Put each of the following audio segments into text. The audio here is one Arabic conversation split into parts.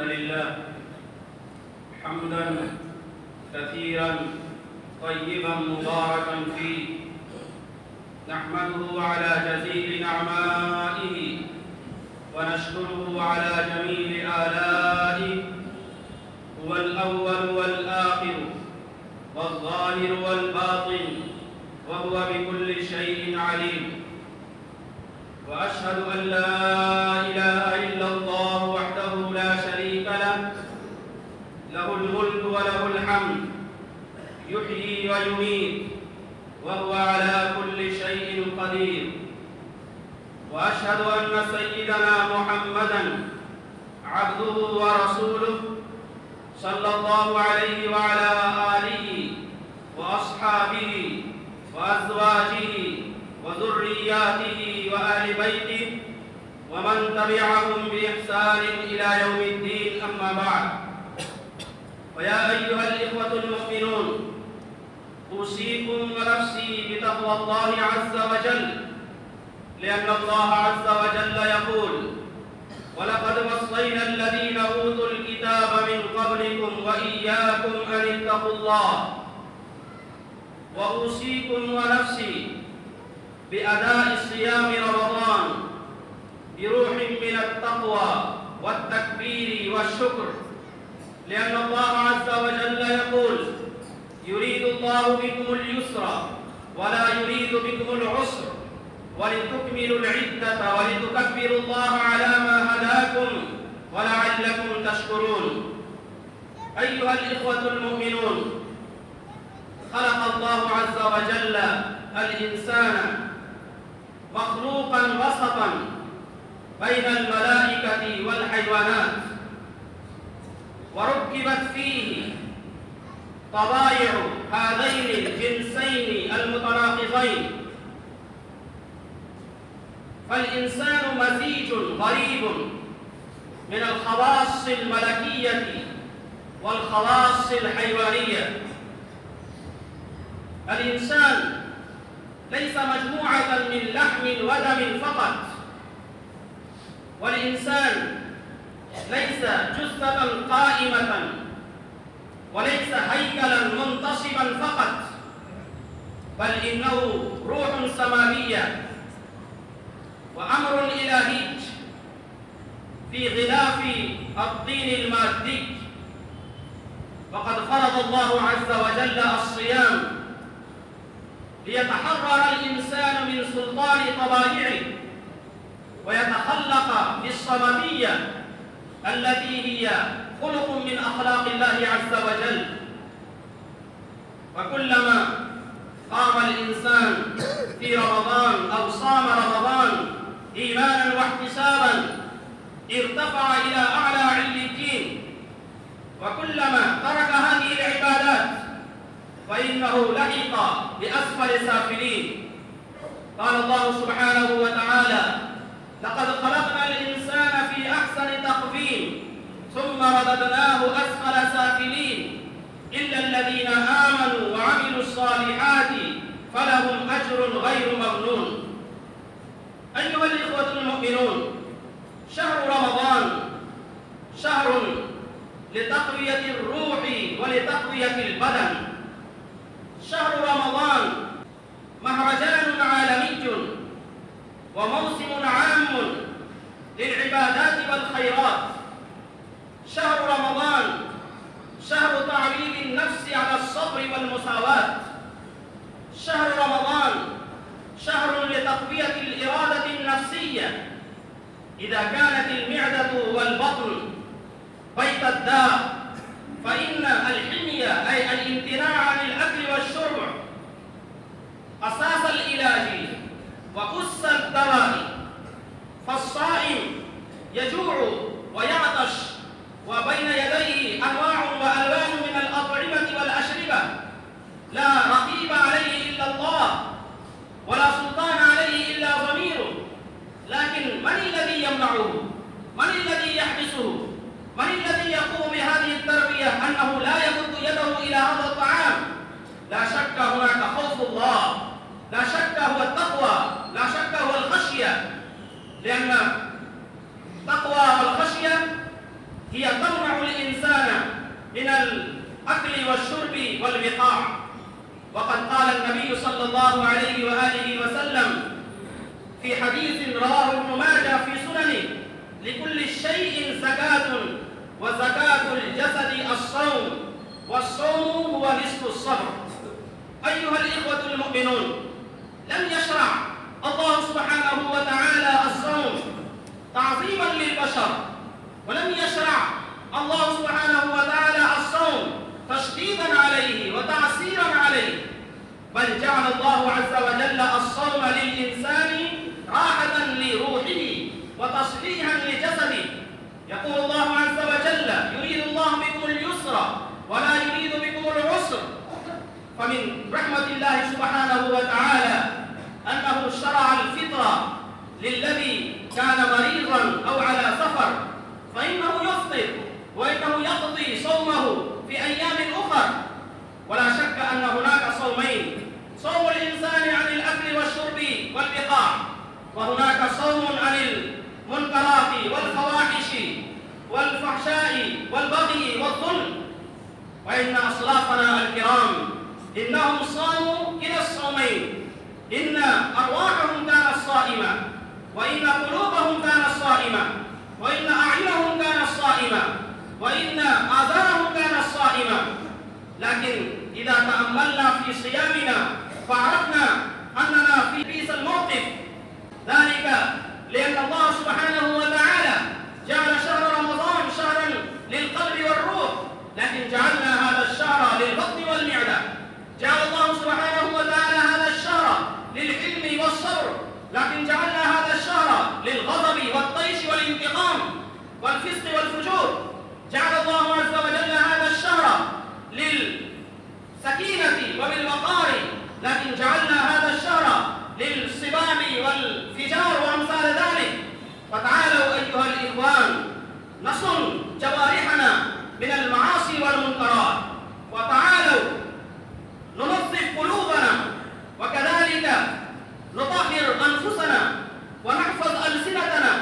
لله حمدا كثيرا طيبا مباركا فيه، نحمده على جزيل نعمائه ونشكره على جميل آلائه. هو الأول والآخر والظاهر والباطن وهو بكل شيء عليم. وأشهد أن لا إله إلا الله وحده لا شريك له، له الملك وله الحمد، يحيي ويميت وهو على كل شيء قدير. وأشهد أن سيدنا محمدًا عبده ورسوله صلى الله عليه وعلى آله وأصحابه وأزواجه وذرياته وأهل بيته ومن تبعهم بإحسان إلى يوم الدين، أما بعد. فيا أيها الإخوة المؤمنون، أوصيكم ونفسي بتقوى الله عز وجل، لأن الله عز وجل يقول: ولقد وصينا الذين أوتوا الكتاب من قبلكم وإياكم أن اتقوا الله. وأوصيكم ونفسي بأداء صيام رمضان بروح من التقوى والتكبير والشكر، لأن الله عز وجل يقول: يريد الله بكم اليسر ولا يريد بكم العسر ولتكملوا العدة ولتكبروا الله على ما هداكم ولعلكم تشكرون. أيها الإخوة المؤمنون، خلق الله عز وجل الإنسان مخلوقا وسطا بين الملائكة والحيوانات، وركبت فيه طبائع هذين الجنسين المتناقضين. فالإنسان مزيج غريب من الخواص الملكية والخواص الحيوانية. الإنسان ليس مجموعة من لحم ودم فقط، والإنسان ليس جثة قائمة وليس هيكلا منتصبا فقط، بل إنه روح سماوية وأمر إلهي في غلاف الطين المادي. وقد فرض الله عز وجل الصيام ليتحرر الإنسان من سلطان طبائعه ويتخلق بالصمدية التي هي خلق من أخلاق الله عز وجل. وكلما قام الإنسان في رمضان أو صام رمضان إيمانا واحتسابا ارتفع إلى أعلى عليين، وكلما ترك هذه العبادات فإنه لحق بأسفل سافلين. قال الله سبحانه وتعالى: لقد خلقنا الإنسان في أحسن تقويم ثم رددناه أسفل سافلين إلا الذين آمنوا وعملوا الصالحات فلهم أجر غير ممنون. أيها الإخوة المؤمنون، شهر رمضان شهر لتقوية الروح ولتقوية البدن. شهر رمضان مهرجان عالمي وموسم عام للعبادات والخيرات. شهر رمضان شهر تعويد النفس على الصبر والمساواة. شهر رمضان شهر لتقوية الإرادة النفسية. إذا كانت المعدة والبطن بيت الداء، فإن الحمية أي الامتناع عن الأكل والشرب أساس العلاج وأس الدواء. فالصائم يجوع ويعطش وبين يديه أنواع وألوان من الأطعمة والأشربة، لا رقيب عليه إلا الله ولا سلطان عليه إلا ضميره. لكن من الذي يمنعه؟ من الذي يحبسه؟ من الذي يقوم بهذه التربية أنه لا يمد يده إلى هذا الطعام؟ لا شك هناك خوف الله، لا شك هو التقوى، لا شك هو الخشية، لأن التقوى والخشية هي تمنع الإنسان من الأكل والشرب والوقاع. وقد قال النبي صلى الله عليه وآله وسلم في حديث رواه ابن ماجه في سننه: لكل شيء زكاة وزكاة الجسد الصوم والصوم هو نصف الصبر. أيها الإخوة المؤمنون، لم يشرع الله سبحانه وتعالى الصوم تعظيما للبشر، ولم يشرع الله سبحانه وتعالى الصوم تشديدا عليه وتعسيرا عليه، بل جعل الله عز وجل الصوم للإنسان راحة لروحه وتصحيحا لجسده. يقول الله عز وجل: يريد الله بكم اليسر ولا يريد بكم العسر. فمن رحمة الله سبحانه وتعالى أنه شرع الفطرة للذي كان مريضا أو على سفر، فإنه يفطر وإنه يقضي صومه في أيام أخرى. ولا شك أن هناك صومين: صوم الإنسان عن الأكل والشرب والبقاع، وهناك صوم عن المنكرات والفواحش والفحشاء والبغي والظلم. وإن أسلافنا الكرام إنهم صاموا كلا الصومين، إن أرواحهم كانت صائمة، وإن قلوبهم كانت صائمة، وإن أعينهم كانت صائمة، وإن آذانهم كانت صائمة. لكن إذا تأملنا في صيامنا فعرفنا أننا في بئس الموقف، ذلك لأن الله سبحانه وتعالى جعل شهر رمضان شهرا للقلب والروح، لكن جعلنا هذا الشهر للبطن والمعدة. جعل الله سبحانه وتعالى هذا الشهر للحلم والصبر، لكن جعلنا هذا الشهر للغضب والطيش والانتقام والفسق والفجور. جعل الله عز وجل هذا الشهر للسكينة وللوقار، لكن جعلنا هذا الشهر للصبام والفجار وأمثال ذلك. فتعالوا أيها الإخوان نصن جوارحنا من المعاصي والمنكرات، وتعالوا ننظف قلوبنا، وكذلك نطهر أنفسنا ونحفظ ألسنتنا،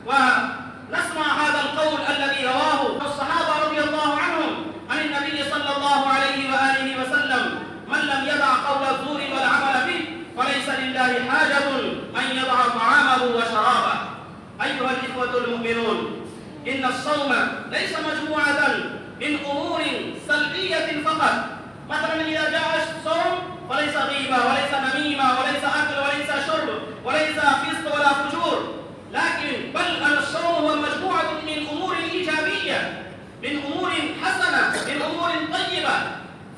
ونسمع هذا القول الذي رواه الصحابة رضي الله عنهم عن النبي صلى الله عليه وآله وسلم: من لم يدع قول الزور والعمل به فليس لله حاجة أن يضع طعامه وشرابه. أيها الإخوة المؤمنون، إن الصوم ليس مجموعة من أمور سلبية فقط. مثلا إذا جاء الصوم فليس غيبة وليس نميمة وليس أكل وليس شرب وليس فسق ولا فجور، لكن بل الصوم هو مجموعة من أمور إيجابية، من أمور حسنة، من أمور طيبة.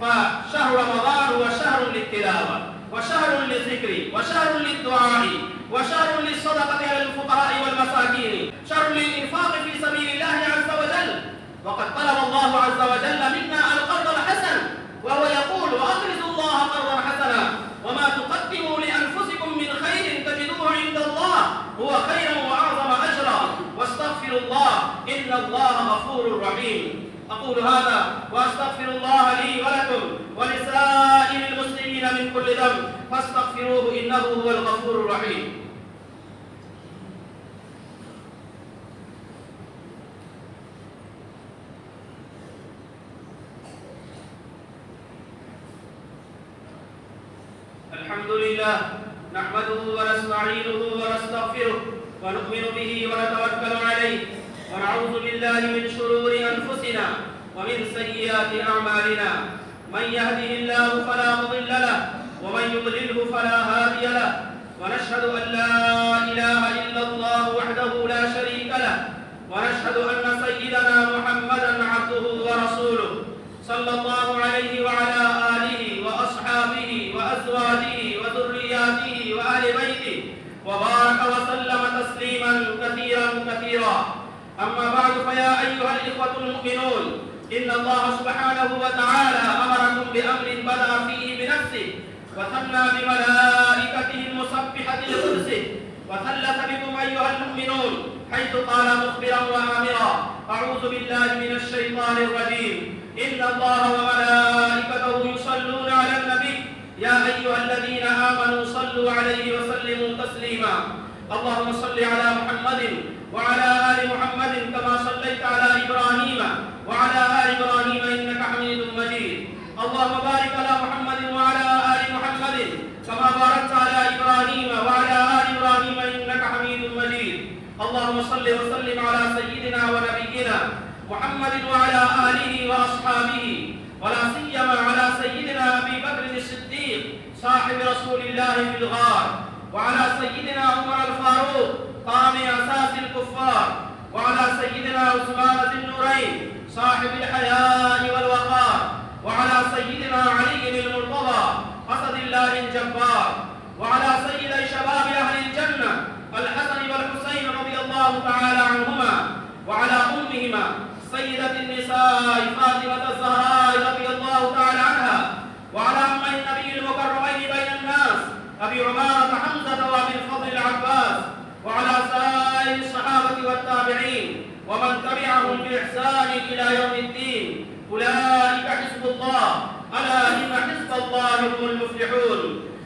فشهر رمضان هو شهر للتلاوة، وشهر للذكر، وشهر للدعاء، وشهر للصدقة على الفقراء والمساكين، شهر للإنفاق في سبيل الله عز وجل. وقد طلب الله عز وجل منا القرض الحسن، وهو يقول: وأقرضوا الله قرضا حسنا وما تقدموا لأنفسكم من خير تجدوه عند الله هو خيرا وأعظم أجرا واستغفروا الله إن الله غفور رحيم. أقول هذا وأستغفر الله لي ولكم ولسائر المسلمين من كل ذنب فاستغفروه إنه هو الغفور الرحيم. الحمد لله نحمده ونستعينه ونستغفره ونؤمن به ونتوكل عليه، ونعوذ بالله من شرور أنفسنا ومن سيئات أعمالنا. من يهده الله فلا مضل له ومن يضلله فلا هادي له، ونشهد أن لا إله إلا الله وحده لا شريك له، ونشهد أن سيدنا محمدا عبده ورسوله صلى الله عليه وعلى آله وأصحابه وأزواجه وذرياته وآل بيته وبارك وسلم تسليما كثيرا. أما بعد، فيا أيها الإخوة المؤمنون، إن الله سبحانه وتعالى أمركم بأمر بدأ فيه بنفسه وثنى بملائكته المسبحة لقدسه، وثلث بكم أيها المؤمنون حيث قال مخبرا وآمرا: أعوذ بالله من الشيطان الرجيم. إن الله وملائكته يصلون على النبي يا أيها الذين آمنوا صلوا عليه وسلموا تسليما. اللهم صل على محمد وعلى آل محمد كما صليت على إبراهيم اللهم صل وسلم على سيدنا ونبينا محمد وعلى آله وأصحابه، ولا سيما على سيدنا أبي بكر الصديق صاحب رسول الله في الغار، وعلى سيدنا عمر الفاروق قام أساس الكفار، وعلى سيدنا عثمان ذي النورين صاحب الحياء والوقار، وعلى سيدنا علي المرتضى أسد الله الجبار، وعلى سيدي شباب أهل الجنة الحسن والحسين رضي الله تعالى عنهما، وعلى أمهما سيدة النساء فاطمة الزهراء رضي الله تعالى عنها، وعلى أمي النبي المكرمين بين الناس أبي عمارة حمزة وأبي الفضل العباس، وعلى سائر الصحابة والتابعين ومن تبعهم بإحسان إلى يوم الدين. أولئك حزب الله، ألا إن حزب الله هم المفلحون.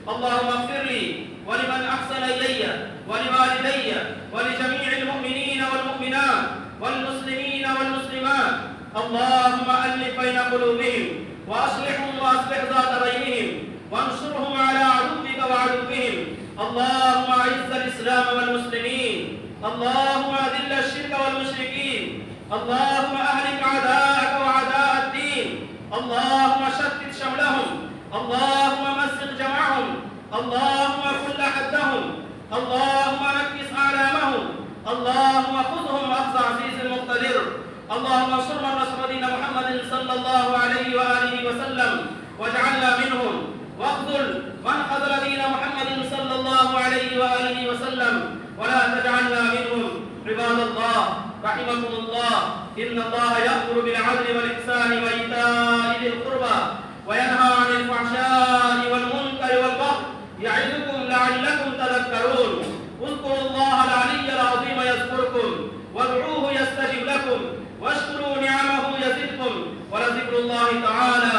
اللهم اغفر لي ولمن أحسن إلي ولوالدي ولجميع المؤمنين والمؤمنات والمسلمين والمسلمات. اللهم ألف بين قلوبهم وأصلحهم وأصلح ذات بينهم وانصرهم على عدوك وعدوهم. اللهم أعز الإسلام والمسلمين، اللهم أذل الشرك والمشركين، اللهم أهلك أعداءك وأعداء الدين، اللهم شتت شملهم، اللهم مزق جمعهم، اللهم كل حدهم، اللهم نكس أعلامهم، اللهم خذهم أخذ عزيز مقتدر. اللهم انصر من نصر دين محمد صلى الله عليه وآله وسلم واجعلنا منهم، واخذل من خذل دين محمد صلى الله عليه وآله وسلم ولا تجعلنا منهم. عباد الله رحمكم الله، إن الله يأمر بالعدل والإحسان وإيتاء ذي القربى وينهى عن الفحشاء والمنكر والبغي يعظكم لعلكم تذكرون. اذكروا الله العلي العظيم يذكركم، وادعوه يستجب لكم، واشكروا نعمه يزدكم، ولذكر الله تعالى